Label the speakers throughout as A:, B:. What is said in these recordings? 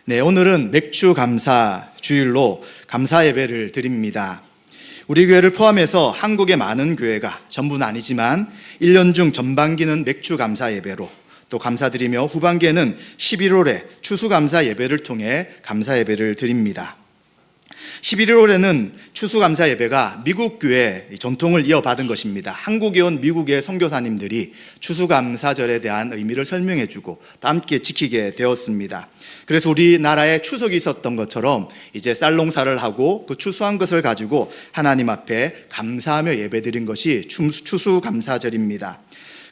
A: 네, 오늘은 맥주 감사 주일로 감사 예배를 드립니다. 우리 교회를 포함해서 한국의 많은 교회가 전부는 아니지만 1년 중 전반기는 맥주 감사 예배로 또 감사드리며 후반기에는 11월에 추수감사 예배를 통해 감사 예배를 드립니다. 11월에는 추수감사 예배가 미국 교회 전통을 이어받은 것입니다. 한국에 온 미국의 선교사님들이 추수감사절에 대한 의미를 설명해주고 또 함께 지키게 되었습니다. 그래서 우리나라에 추석이 있었던 것처럼 이제 쌀농사를 하고 그 추수한 것을 가지고 하나님 앞에 감사하며 예배드린 것이 추수감사절입니다.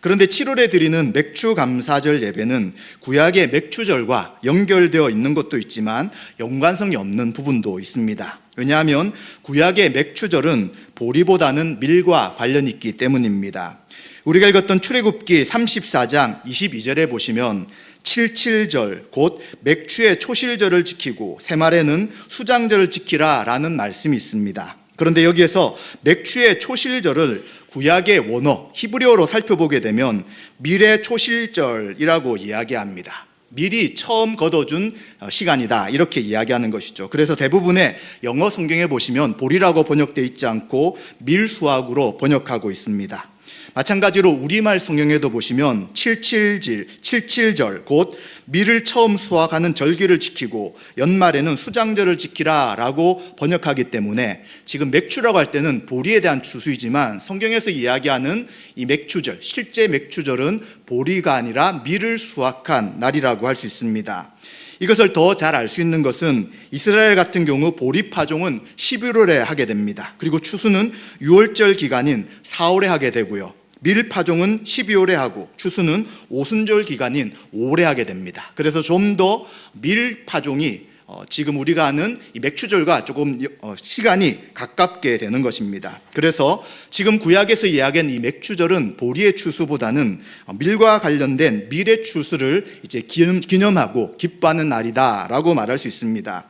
A: 그런데 7월에 드리는 맥주감사절 예배는 구약의 맥주절과 연결되어 있는 것도 있지만 연관성이 없는 부분도 있습니다. 왜냐하면 구약의 맥주절은 보리보다는 밀과 관련이 있기 때문입니다. 우리가 읽었던 출애굽기 34장 22절에 보시면 77절 곧 맥주의 초실절을 지키고 새말에는 수장절을 지키라 라는 말씀이 있습니다. 그런데 여기에서 맥주의 초실절을 구약의 원어 히브리어로 살펴보게 되면 밀의 초실절이라고 이야기합니다. 밀이 처음 걷어준 시간이다 이렇게 이야기하는 것이죠. 그래서 대부분의 영어 성경에 보시면 보리라고 번역되어 있지 않고 밀수확으로 번역하고 있습니다. 마찬가지로 우리말 성경에도 보시면 77절 곧 밀을 처음 수확하는 절기를 지키고 연말에는 수장절을 지키라 라고 번역하기 때문에 지금 맥주라고 할 때는 보리에 대한 추수이지만 성경에서 이야기하는 이 맥주절, 실제 맥주절은 보리가 아니라 밀을 수확한 날이라고 할 수 있습니다. 이것을 더 잘 알 수 있는 것은 이스라엘 같은 경우 보리 파종은 11월에 하게 됩니다. 그리고 추수는 6월절 기간인 4월에 하게 되고요. 밀 파종은 12월에 하고 추수는 오순절 기간인 5월에 하게 됩니다. 그래서 좀 더 밀 파종이 지금 우리가 아는 이 맥주절과 조금 시간이 가깝게 되는 것입니다. 그래서 지금 구약에서 이야기한 이 맥주절은 보리의 추수보다는 밀과 관련된 밀의 추수를 이제 기념하고 기뻐하는 날이다라고 말할 수 있습니다.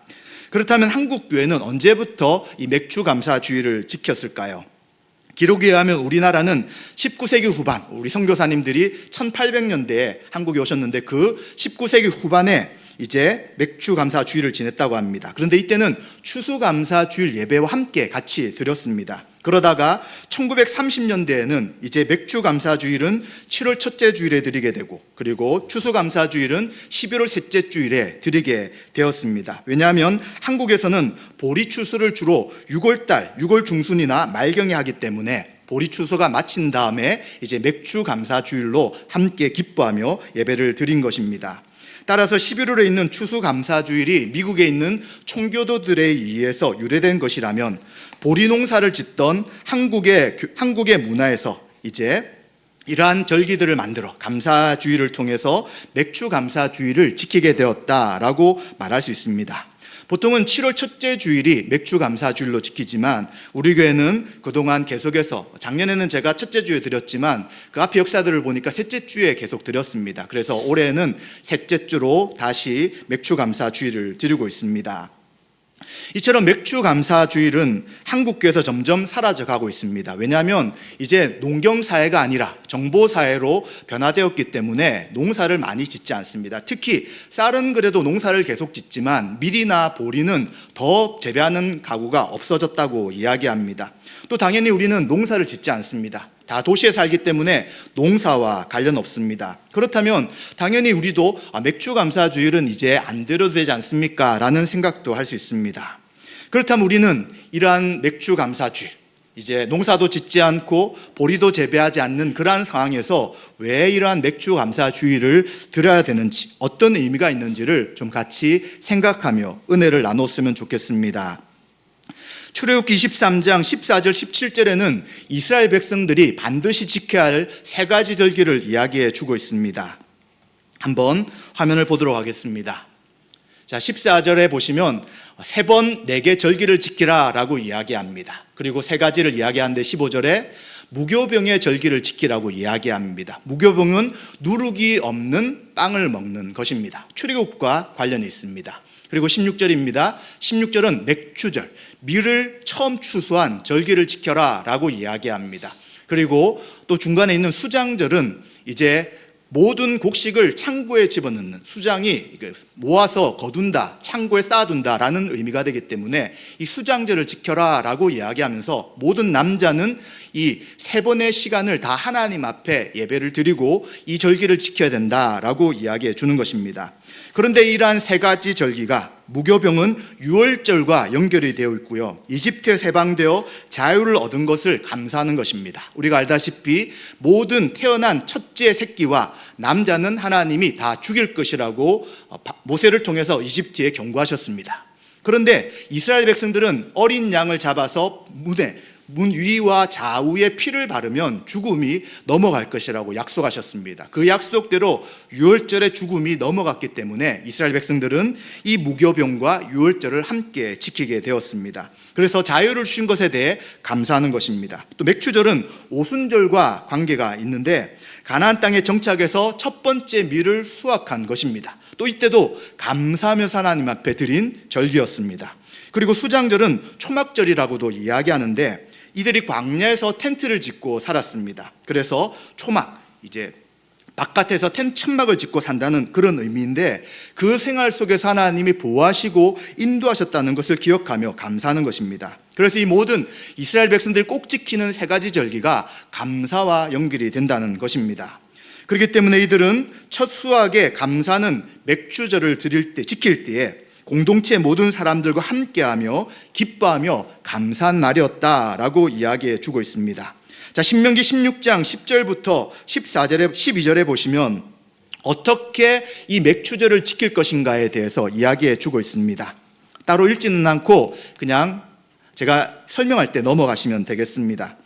A: 그렇다면 한국 교회는 언제부터 이 맥주 감사 주일을 지켰을까요? 기록에 의하면 우리나라는 19세기 후반, 우리 선교사님들이 1800년대에 한국에 오셨는데 그 19세기 후반에 이제 맥주감사 주일을 지냈다고 합니다. 그런데 이때는 추수감사 주일 예배와 함께 같이 드렸습니다. 그러다가 1930년대에는 이제 맥주감사 주일은 7월 첫째 주일에 드리게 되고 그리고 추수감사 주일은 11월 셋째 주일에 드리게 되었습니다. 왜냐하면 한국에서는 보리 추수를 주로 6월 중순이나 말경에 하기 때문에 보리 추수가 마친 다음에 이제 맥주감사 주일로 함께 기뻐하며 예배를 드린 것입니다. 따라서 11월에 있는 추수감사주일이 미국에 있는 총교도들에 의해서 유래된 것이라면 보리 농사를 짓던 한국의 문화에서 이제 이러한 절기들을 만들어 감사주일을 통해서 맥주감사주일을 지키게 되었다라고 말할 수 있습니다. 보통은 7월 첫째 주일이 맥주감사주일로 지키지만 우리 교회는 그동안 계속해서 작년에는 제가 첫째 주에 드렸지만 그 앞에 역사들을 보니까 셋째 주에 계속 드렸습니다. 그래서 올해는 셋째 주로 다시 맥주감사주일을 드리고 있습니다. 이처럼 맥주감사주일은 한국교회에서 점점 사라져가고 있습니다. 왜냐하면 이제 농경사회가 아니라 정보사회로 변화되었기 때문에 농사를 많이 짓지 않습니다. 특히 쌀은 그래도 농사를 계속 짓지만 밀이나 보리는 더 재배하는 가구가 없어졌다고 이야기합니다. 또 당연히 우리는 농사를 짓지 않습니다. 다 도시에 살기 때문에 농사와 관련 없습니다. 그렇다면 당연히 우리도 맥주감사주일은 이제 안 드려도 되지 않습니까? 라는 생각도 할 수 있습니다. 그렇다면 우리는 이러한 맥주감사주일, 이제 농사도 짓지 않고 보리도 재배하지 않는 그러한 상황에서 왜 이러한 맥주감사주일을 드려야 되는지, 어떤 의미가 있는지를 좀 같이 생각하며 은혜를 나눴으면 좋겠습니다. 출애굽기 23장 14절 17절에는 이스라엘 백성들이 반드시 지켜야 할 세 가지 절기를 이야기해 주고 있습니다. 한번 화면을 보도록 하겠습니다. 자, 14절에 보시면 세 번 내게 절기를 지키라 라고 이야기합니다. 그리고 세 가지를 이야기하는데 15절에 무교병의 절기를 지키라고 이야기합니다. 무교병은 누룩이 없는 빵을 먹는 것입니다. 출애굽과 관련이 있습니다. 그리고 16절입니다. 16절은 맥주절, 밀을 처음 추수한 절기를 지켜라 라고 이야기합니다. 그리고 또 중간에 있는 수장절은 이제 모든 곡식을 창고에 집어넣는, 수장이 모아서 거둔다, 창고에 쌓아둔다라는 의미가 되기 때문에 이 수장절을 지켜라 라고 이야기하면서 모든 남자는 이 3번의 시간을 다 하나님 앞에 예배를 드리고 이 절기를 지켜야 된다라고 이야기해 주는 것입니다. 그런데 이러한 3가지 절기가 무교병은 유월절과 연결이 되어 있고요, 이집트에 해방되어 자유를 얻은 것을 감사하는 것입니다. 우리가 알다시피 모든 태어난 첫째 새끼와 남자는 하나님이 다 죽일 것이라고 모세를 통해서 이집트에 경고하셨습니다. 그런데 이스라엘 백성들은 어린 양을 잡아서 문 위와 좌우에 피를 바르면 죽음이 넘어갈 것이라고 약속하셨습니다. 그 약속대로 유월절에 죽음이 넘어갔기 때문에 이스라엘 백성들은 이 무교병과 유월절을 함께 지키게 되었습니다. 그래서 자유를 주신 것에 대해 감사하는 것입니다. 또 맥추절은 오순절과 관계가 있는데 가나안 땅에 정착해서 첫 번째 밀을 수확한 것입니다. 또 이때도 감사하면서 하나님 앞에 드린 절기였습니다. 그리고 수장절은 초막절이라고도 이야기하는데 이들이 광야에서 텐트를 짓고 살았습니다. 그래서 초막, 이제 바깥에서 천막을 짓고 산다는 그런 의미인데 그 생활 속에서 하나님이 보호하시고 인도하셨다는 것을 기억하며 감사하는 것입니다. 그래서 이 모든 이스라엘 백성들이 꼭 지키는 3가지 절기가 감사와 연결이 된다는 것입니다. 그렇기 때문에 이들은 첫 수확에 감사는 맥추절을 지킬 때에 공동체 모든 사람들과 함께하며 기뻐하며 감사한 날이었다라고 이야기해 주고 있습니다. 자, 신명기 16장 10절부터 12절에 보시면 어떻게 이 맥추절을 지킬 것인가에 대해서 이야기해 주고 있습니다. 따로 읽지는 않고 그냥 제가 설명할 때 넘어가시면 되겠습니다.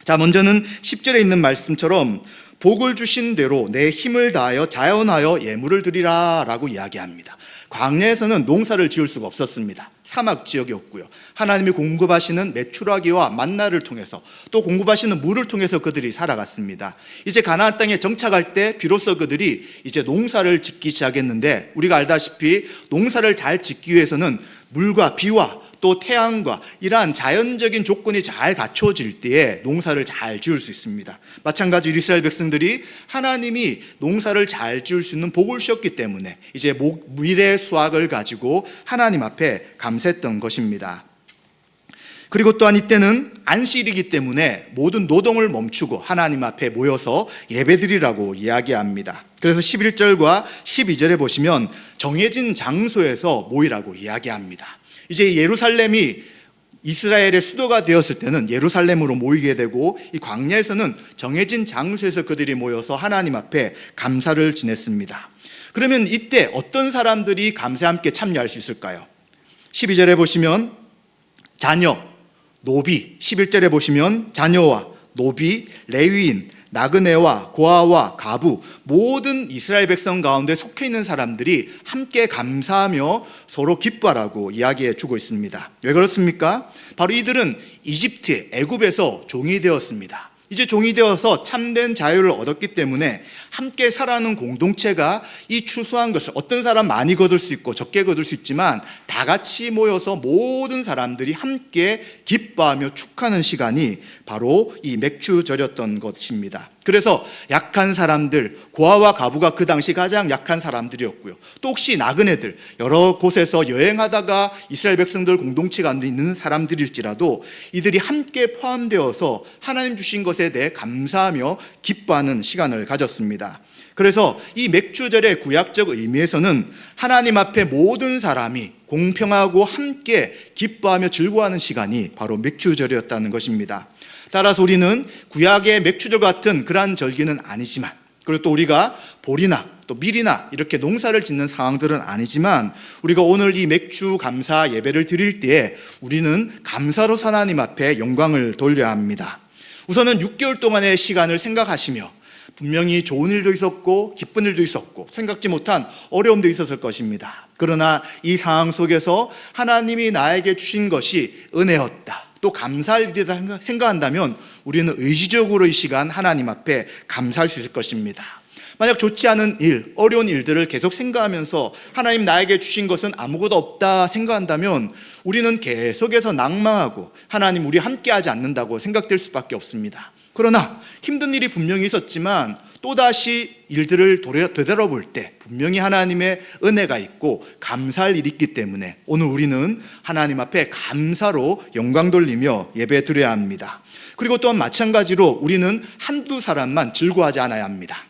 A: 자, 먼저는 10절에 있는 말씀처럼 복을 주신 대로 내 힘을 다하여 자연하여 예물을 드리라 라고 이야기합니다. 광야에서는 농사를 지을 수가 없었습니다. 사막 지역이었고요, 하나님이 공급하시는 메추라기와 만나를 통해서 또 공급하시는 물을 통해서 그들이 살아갔습니다. 이제 가나안 땅에 정착할 때 비로소 그들이 이제 농사를 짓기 시작했는데 우리가 알다시피 농사를 잘 짓기 위해서는 물과 비와 또 태양과 이러한 자연적인 조건이 잘 갖춰질 때에 농사를 잘 지을 수 있습니다. 마찬가지로 이스라엘 백성들이 하나님이 농사를 잘 지을 수 있는 복을 주셨기 때문에 이제 미래 수확을 가지고 하나님 앞에 감사했던 것입니다. 그리고 또한 이때는 안식일이기 때문에 모든 노동을 멈추고 하나님 앞에 모여서 예배드리라고 이야기합니다. 그래서 11절과 12절에 보시면 정해진 장소에서 모이라고 이야기합니다. 이제 예루살렘이 이스라엘의 수도가 되었을 때는 예루살렘으로 모이게 되고 이 광야에서는 정해진 장소에서 그들이 모여서 하나님 앞에 감사를 지냈습니다. 그러면 이때 어떤 사람들이 감사에 함께 참여할 수 있을까요? 12절에 보시면 자녀, 노비, 11절에 보시면 자녀와 노비, 레위인, 나그네와 고아와 가부, 모든 이스라엘 백성 가운데 속해 있는 사람들이 함께 감사하며 서로 기뻐하라고 이야기해 주고 있습니다. 왜 그렇습니까? 바로 이들은 이집트의 애굽에서 종이 되었습니다. 이제 종이 되어서 참된 자유를 얻었기 때문에 함께 살아가는 공동체가 이 추수한 것을 어떤 사람 많이 거둘 수 있고 적게 거둘 수 있지만 다 같이 모여서 모든 사람들이 함께 기뻐하며 축하하는 시간이 바로 이 맥추절이었던 것입니다. 그래서 약한 사람들, 고아와 가부가 그 당시 가장 약한 사람들이었고요, 또 혹시 나그네들, 여러 곳에서 여행하다가 이스라엘 백성들 공동체 가운데 있는 사람들일지라도 이들이 함께 포함되어서 하나님 주신 것에 대해 감사하며 기뻐하는 시간을 가졌습니다. 그래서 이 맥추절의 구약적 의미에서는 하나님 앞에 모든 사람이 공평하고 함께 기뻐하며 즐거워하는 시간이 바로 맥추절이었다는 것입니다. 따라서 우리는 구약의 맥추절 같은 그러한 절기는 아니지만, 그리고 또 우리가 보리나 또 밀이나 이렇게 농사를 짓는 상황들은 아니지만 우리가 오늘 이 맥추 감사 예배를 드릴 때에 우리는 감사로 하나님 앞에 영광을 돌려야 합니다. 우선은 6개월 동안의 시간을 생각하시며 분명히 좋은 일도 있었고 기쁜 일도 있었고 생각지 못한 어려움도 있었을 것입니다. 그러나 이 상황 속에서 하나님이 나에게 주신 것이 은혜였다, 또 감사할 일이다 생각한다면 우리는 의지적으로 이 시간 하나님 앞에 감사할 수 있을 것입니다. 만약 좋지 않은 일, 어려운 일들을 계속 생각하면서 하나님 나에게 주신 것은 아무것도 없다 생각한다면 우리는 계속해서 낭망하고 하나님 우리 함께하지 않는다고 생각될 수밖에 없습니다. 그러나 힘든 일이 분명히 있었지만 또다시 일들을 되돌아볼 때 분명히 하나님의 은혜가 있고 감사할 일이 있기 때문에 오늘 우리는 하나님 앞에 감사로 영광 돌리며 예배 드려야 합니다. 그리고 또한 마찬가지로 우리는 한두 사람만 즐거워하지 않아야 합니다.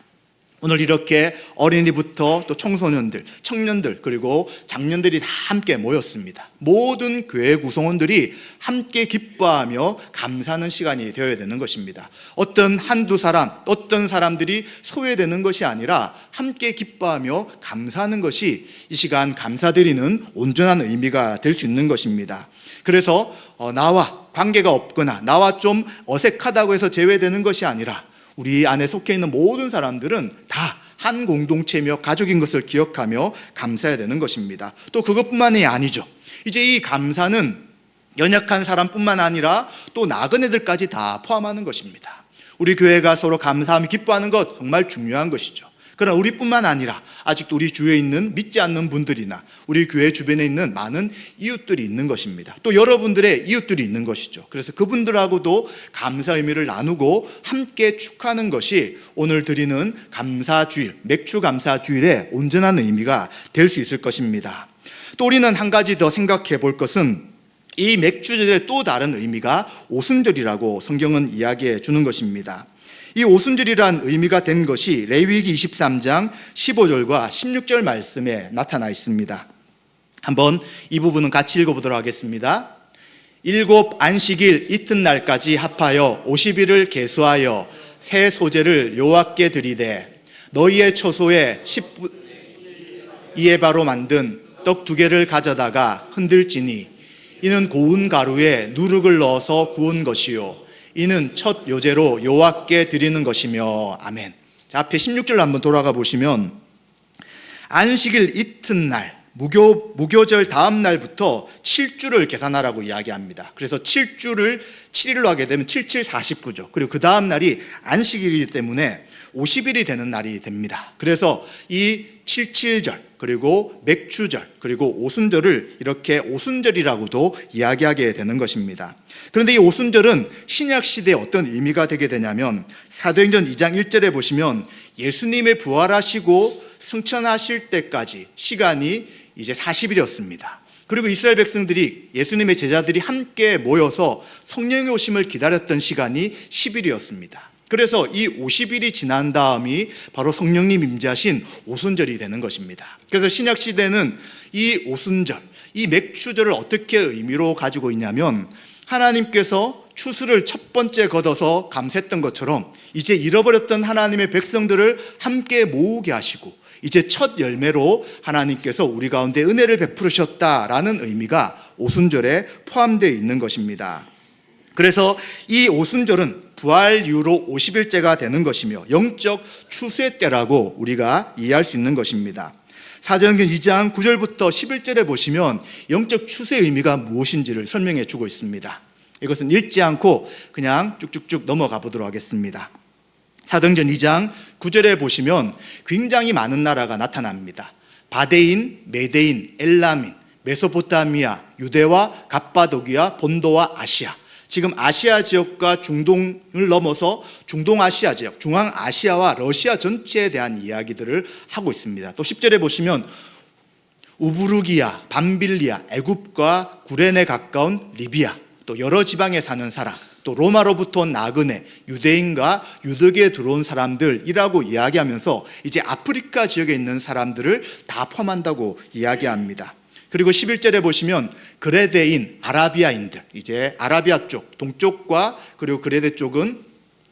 A: 오늘 이렇게 어린이부터 또 청소년들, 청년들 그리고 장년들이 다 함께 모였습니다. 모든 교회 구성원들이 함께 기뻐하며 감사하는 시간이 되어야 되는 것입니다. 어떤 한두 사람, 어떤 사람들이 소외되는 것이 아니라 함께 기뻐하며 감사하는 것이 이 시간 감사드리는 온전한 의미가 될 수 있는 것입니다. 그래서 나와 관계가 없거나 나와 좀 어색하다고 해서 제외되는 것이 아니라 우리 안에 속해 있는 모든 사람들은 다 한 공동체며 가족인 것을 기억하며 감사해야 되는 것입니다. 또 그것뿐만이 아니죠. 이제 이 감사는 연약한 사람뿐만 아니라 또 나그네들까지 다 포함하는 것입니다. 우리 교회가 서로 감사하며 기뻐하는 것 정말 중요한 것이죠. 그러나 우리뿐만 아니라 아직도 우리 주위에 있는 믿지 않는 분들이나 우리 교회 주변에 있는 많은 이웃들이 있는 것입니다. 또 여러분들의 이웃들이 있는 것이죠. 그래서 그분들하고도 감사 의미를 나누고 함께 축하하는 것이 오늘 드리는 감사주일, 맥주 감사주일의 온전한 의미가 될 수 있을 것입니다. 또 우리는 한 가지 더 생각해 볼 것은 이 맥주절의 또 다른 의미가 오순절이라고 성경은 이야기해 주는 것입니다. 이 오순절이란 의미가 된 것이 레위기 23장 15절과 16절 말씀에 나타나 있습니다. 한번 이 부분은 같이 읽어보도록 하겠습니다. 7 안식일 이튿날까지 합하여 50일을 계수하여 새 소제를 여호와께 드리되 너희의 처소에 10분 이에 바로 만든 떡 2개를 가져다가 흔들지니 이는 고운 가루에 누룩을 넣어서 구운 것이요 이는 첫 요제로 여호와께 드리는 것이며 아멘. 자, 앞에 16절 한번 돌아가 보시면 안식일 이튿날 무교절 다음 날부터 7주를 계산하라고 이야기합니다. 그래서 7주를 7일로 하게 되면 77, 49죠. 그리고 그 다음 날이 안식일이기 때문에 50일이 되는 날이 됩니다. 그래서 이 77절 그리고 맥주절 그리고 오순절을 이렇게 오순절이라고도 이야기하게 되는 것입니다. 그런데 이 오순절은 신약시대에 어떤 의미가 되게 되냐면 사도행전 2장 1절에 보시면 예수님의 부활하시고 승천하실 때까지 시간이 이제 40일이었습니다. 그리고 이스라엘 백성들이 예수님의 제자들이 함께 모여서 성령의 오심을 기다렸던 시간이 10일이었습니다. 그래서 이 50일이 지난 다음이 바로 성령님 임재하신 오순절이 되는 것입니다. 그래서 신약시대는 이 오순절, 이 맥주절을 어떻게 의미로 가지고 있냐면 하나님께서 추수를 첫 번째 거둬서 감사했던 것처럼 이제 잃어버렸던 하나님의 백성들을 함께 모으게 하시고 이제 첫 열매로 하나님께서 우리 가운데 은혜를 베푸셨다라는 의미가 오순절에 포함되어 있는 것입니다. 그래서 이 오순절은 부활 이후로 50일째가 되는 것이며 영적 추수의 때라고 우리가 이해할 수 있는 것입니다. 사도행전 2장 9절부터 11절에 보시면 영적 추수의 의미가 무엇인지를 설명해 주고 있습니다. 이것은 읽지 않고 그냥 쭉쭉쭉 넘어가 보도록 하겠습니다. 사도행전 2장 9절에 보시면 굉장히 많은 나라가 나타납니다. 바데인, 메데인, 엘라민, 메소포타미아, 유대와 갑바도기아, 본도와 아시아. 지금 아시아 지역과 중동을 넘어서 중동아시아 지역, 중앙아시아와 러시아 전체에 대한 이야기들을 하고 있습니다. 또 10절에 보시면 우부르기아, 밤빌리아, 애굽과 구레네 가까운 리비아, 또 여러 지방에 사는 사람, 또 로마로부터 온 나그네, 유대인과 유대교에 들어온 사람들이라고 이야기하면서 이제 아프리카 지역에 있는 사람들을 다 포함한다고 이야기합니다. 그리고 11절에 보시면 그레데인, 아라비아인들, 이제 아라비아 쪽, 동쪽과 그리고 그레데 쪽은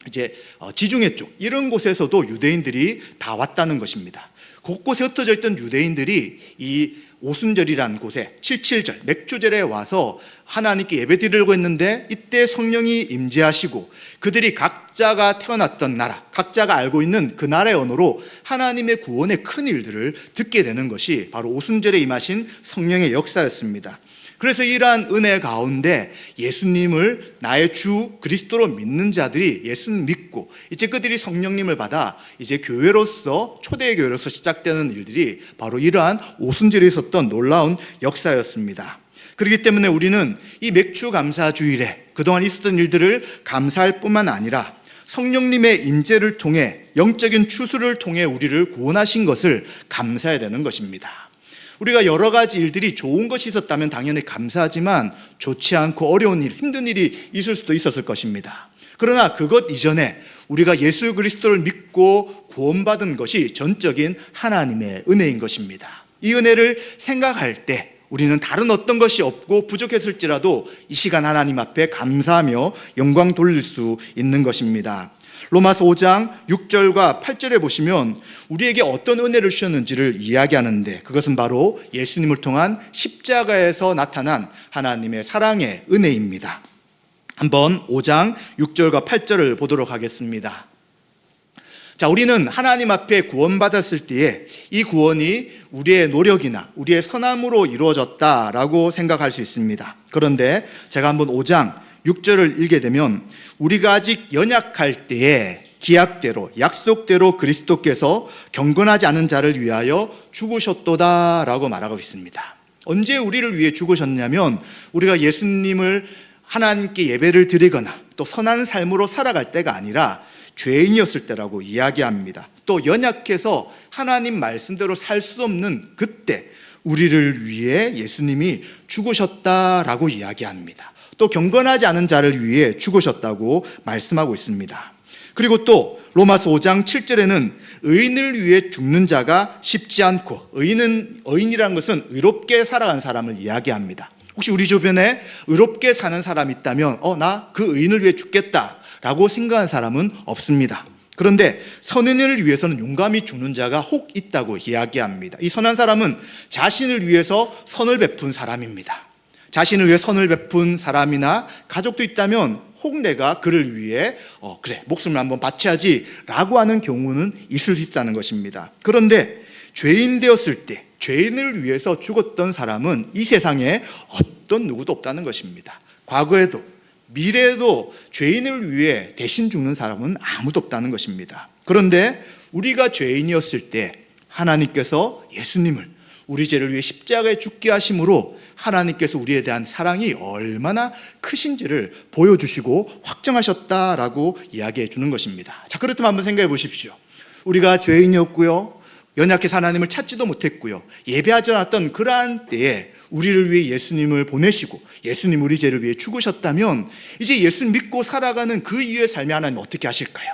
A: 이제 지중해 쪽, 이런 곳에서도 유대인들이 다 왔다는 것입니다. 곳곳에 흩어져 있던 유대인들이 이 오순절이란 곳에 77절, 맥주절에 와서 하나님께 예배드리려고 했는데 이때 성령이 임재하시고 그들이 각자가 태어났던 나라, 각자가 알고 있는 그 나라의 언어로 하나님의 구원의 큰 일들을 듣게 되는 것이 바로 오순절에 임하신 성령의 역사였습니다. 그래서 이러한 은혜 가운데 예수님을 나의 주 그리스도로 믿는 자들이 예수를 믿고 이제 그들이 성령님을 받아 이제 교회로서 초대 교회로서 시작되는 일들이 바로 이러한 오순절에 있었던 놀라운 역사였습니다. 그렇기 때문에 우리는 이 맥주 감사 주일에 그동안 있었던 일들을 감사할 뿐만 아니라 성령님의 임재를 통해 영적인 추수를 통해 우리를 구원하신 것을 감사해야 되는 것입니다. 우리가 여러 가지 일들이 좋은 것이 있었다면 당연히 감사하지만 좋지 않고 어려운 일, 힘든 일이 있을 수도 있었을 것입니다. 그러나 그것 이전에 우리가 예수 그리스도를 믿고 구원받은 것이 전적인 하나님의 은혜인 것입니다. 이 은혜를 생각할 때 우리는 다른 어떤 것이 없고 부족했을지라도 이 시간 하나님 앞에 감사하며 영광 돌릴 수 있는 것입니다. 로마서 5장 6절과 8절에 보시면 우리에게 어떤 은혜를 주셨는지를 이야기하는데 그것은 바로 예수님을 통한 십자가에서 나타난 하나님의 사랑의 은혜입니다. 한번 5장 6절과 8절을 보도록 하겠습니다. 자, 우리는 하나님 앞에 구원받았을 때에 이 구원이 우리의 노력이나 우리의 선함으로 이루어졌다라고 생각할 수 있습니다. 그런데 제가 한번 5장 6절을 읽게 되면 우리가 아직 연약할 때에 기약대로 약속대로 그리스도께서 경건하지 않은 자를 위하여 죽으셨도다라고 말하고 있습니다. 언제 우리를 위해 죽으셨냐면 우리가 예수님을 하나님께 예배를 드리거나 또 선한 삶으로 살아갈 때가 아니라 죄인이었을 때라고 이야기합니다. 또 연약해서 하나님 말씀대로 살 수 없는 그때 우리를 위해 예수님이 죽으셨다라고 이야기합니다. 또 경건하지 않은 자를 위해 죽으셨다고 말씀하고 있습니다. 그리고 또 로마서 5장 7절에는 의인을 위해 죽는 자가 쉽지 않고 의인이라는 것은 의롭게 살아간 사람을 이야기합니다. 혹시 우리 주변에 의롭게 사는 사람이 있다면 나 그 의인을 위해 죽겠다라고 생각하는 사람은 없습니다. 그런데 선인을 위해서는 용감히 죽는 자가 혹 있다고 이야기합니다. 이 선한 사람은 자신을 위해서 선을 베푼 사람입니다. 자신을 위해 선을 베푼 사람이나 가족도 있다면 혹 내가 그를 위해 그래 목숨을 한번 바쳐야지 라고 하는 경우는 있을 수 있다는 것입니다. 그런데 죄인 되었을 때 죄인을 위해서 죽었던 사람은 이 세상에 어떤 누구도 없다는 것입니다. 과거에도 미래에도 죄인을 위해 대신 죽는 사람은 아무도 없다는 것입니다. 그런데 우리가 죄인이었을 때 하나님께서 예수님을 우리 죄를 위해 십자가에 죽게 하심으로 하나님께서 우리에 대한 사랑이 얼마나 크신지를 보여주시고 확정하셨다라고 이야기해 주는 것입니다. 자, 그렇다면 한번 생각해 보십시오. 우리가 죄인이었고요, 연약해서 하나님을 찾지도 못했고요, 예배하지 않았던 그러한 때에 우리를 위해 예수님을 보내시고 예수님 우리 죄를 위해 죽으셨다면 이제 예수님 믿고 살아가는 그 이후의 삶에 하나님 어떻게 하실까요?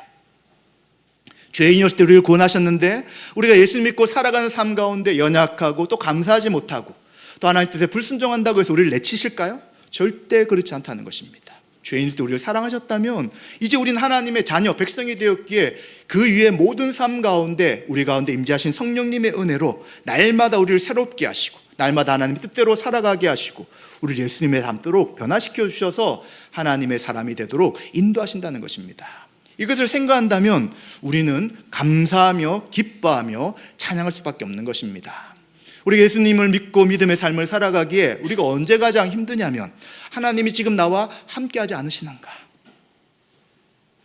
A: 죄인이었을 때 우리를 구원하셨는데 우리가 예수님 믿고 살아가는 삶 가운데 연약하고 또 감사하지 못하고 또 하나님 뜻에 불순종한다고 해서 우리를 내치실까요? 절대 그렇지 않다는 것입니다. 죄인일 때 우리를 사랑하셨다면 이제 우리는 하나님의 자녀, 백성이 되었기에 그 위에 모든 삶 가운데 우리 가운데 임재하신 성령님의 은혜로 날마다 우리를 새롭게 하시고 날마다 하나님의 뜻대로 살아가게 하시고 우리를 예수님의 닮도록 변화시켜 주셔서 하나님의 사람이 되도록 인도하신다는 것입니다. 이것을 생각한다면 우리는 감사하며 기뻐하며 찬양할 수밖에 없는 것입니다. 우리 예수님을 믿고 믿음의 삶을 살아가기에 우리가 언제 가장 힘드냐면 하나님이 지금 나와 함께하지 않으시는가.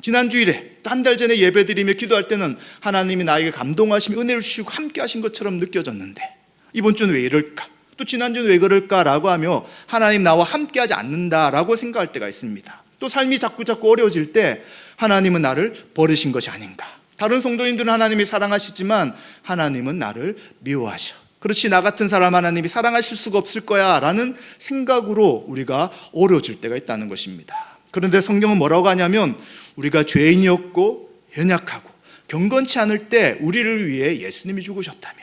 A: 지난주일에 또 한 달 전에 예배드리며 기도할 때는 하나님이 나에게 감동하시며 은혜를 주시고 함께하신 것처럼 느껴졌는데 이번 주는 왜 이럴까? 또 지난주는 왜 그럴까라고 하며 하나님 나와 함께하지 않는다라고 생각할 때가 있습니다. 또 삶이 자꾸 어려워질 때 하나님은 나를 버리신 것이 아닌가. 다른 성도님들은 하나님이 사랑하시지만 하나님은 나를 미워하셔. 그렇지 나 같은 사람 하나님이 사랑하실 수가 없을 거야 라는 생각으로 우리가 어려워질 때가 있다는 것입니다. 그런데 성경은 뭐라고 하냐면 우리가 죄인이었고 연약하고 경건치 않을 때 우리를 위해 예수님이 죽으셨다면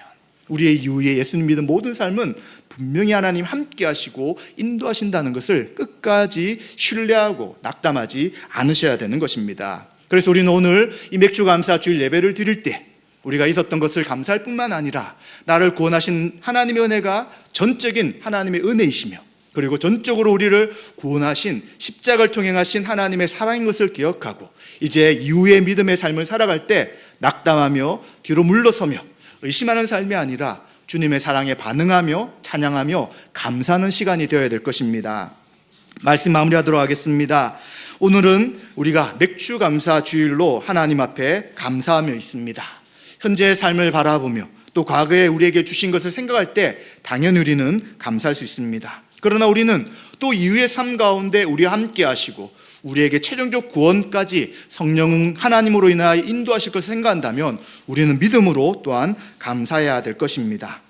A: 우리의 이후에 예수님 믿은 모든 삶은 분명히 하나님 함께 하시고 인도하신다는 것을 끝까지 신뢰하고 낙담하지 않으셔야 되는 것입니다. 그래서 우리는 오늘 이 맥주감사 주일 예배를 드릴 때 우리가 있었던 것을 감사할 뿐만 아니라 나를 구원하신 하나님의 은혜가 전적인 하나님의 은혜이시며 그리고 전적으로 우리를 구원하신 십자가를 통행하신 하나님의 사랑인 것을 기억하고 이제 이후의 믿음의 삶을 살아갈 때 낙담하며 뒤로 물러서며 의심하는 삶이 아니라 주님의 사랑에 반응하며 찬양하며 감사하는 시간이 되어야 될 것입니다. 말씀 마무리하도록 하겠습니다. 오늘은 우리가 맥주감사 주일로 하나님 앞에 감사하며 있습니다. 현재의 삶을 바라보며 또 과거에 우리에게 주신 것을 생각할 때 당연히 우리는 감사할 수 있습니다. 그러나 우리는 또 이후의 삶 가운데 우리와 함께 하시고 우리에게 최종적 구원까지 성령 하나님으로 인하여 인도하실 것을 생각한다면 우리는 믿음으로 또한 감사해야 될 것입니다.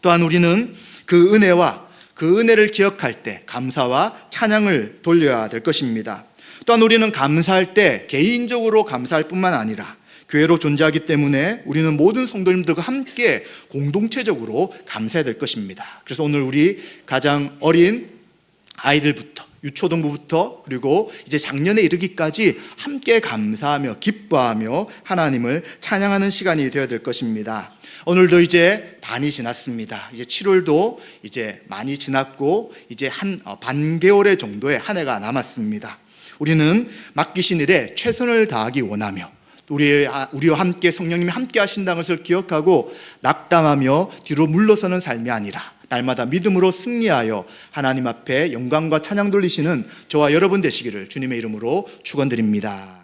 A: 또한 우리는 그 은혜와 그 은혜를 기억할 때 감사와 찬양을 돌려야 될 것입니다. 또한 우리는 감사할 때 개인적으로 감사할 뿐만 아니라 교회로 존재하기 때문에 우리는 모든 성도님들과 함께 공동체적으로 감사해야 될 것입니다. 그래서 오늘 우리 가장 어린 아이들부터 유초등부부터 그리고 이제 작년에 이르기까지 함께 감사하며 기뻐하며 하나님을 찬양하는 시간이 되어야 될 것입니다. 오늘도 이제 반이 지났습니다. 이제 7월도 이제 많이 지났고 이제 반 개월의 정도의 한 해가 남았습니다. 우리는 맡기신 일에 최선을 다하기 원하며 우리와 함께 성령님이 함께 하신다는 것을 기억하고 낙담하며 뒤로 물러서는 삶이 아니라 날마다 믿음으로 승리하여 하나님 앞에 영광과 찬양 돌리시는 저와 여러분 되시기를 주님의 이름으로 축원드립니다.